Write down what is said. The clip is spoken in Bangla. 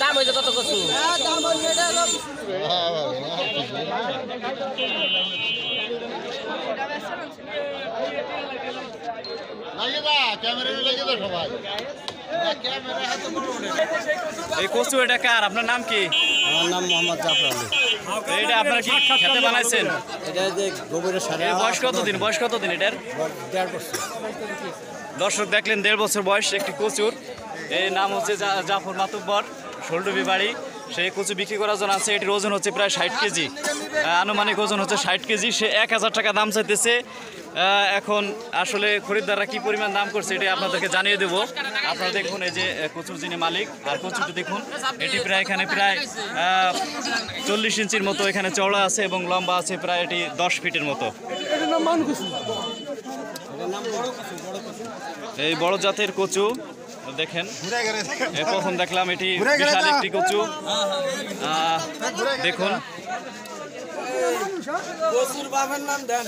দাম হয়েছে কত কচু এই কচু এটা কার? আপনার নাম কি? আমার নাম মোহাম্মদ জাফর আলী। এটা আপনারা কি খেতে বানাইছেন? এটা যে গোবরের সার। বয়স কতদিন? বয়স কতদিন এটার? 1.5 বছর। দর্শক দেখলেন 1.5 বছর বয়স একটি কচুর। এর নাম হচ্ছে জাফর মাতুব্বর, শোলডুবি বাড়ি। সেই কচু বিক্রি করার জন্য আছে। এটির ওজন হচ্ছে প্রায় 60 কেজি, আনুমানিক ওজন হচ্ছে 60 কেজি। সে 1000 টাকা দাম চাইতেছে। এখন আসলে খরিদ্দাররা কি পরিমাণ দাম করছে এটি আপনাদেরকে জানিয়ে দেবো। আপনারা দেখুন এই যে কচুর যিনি মালিক, আর কচুটি দেখুন এটি প্রায় এখানে প্রায় 40 ইঞ্চির মতো এখানে চওড়া আছে এবং লম্বা আছে প্রায় এটি 10 ফিটের মতো। এই বড় জাতের কচু দেখেন, প্রথম দেখলাম এটি বিশাল একটি কচু। দেখুন কচুর বাবার নাম দেন।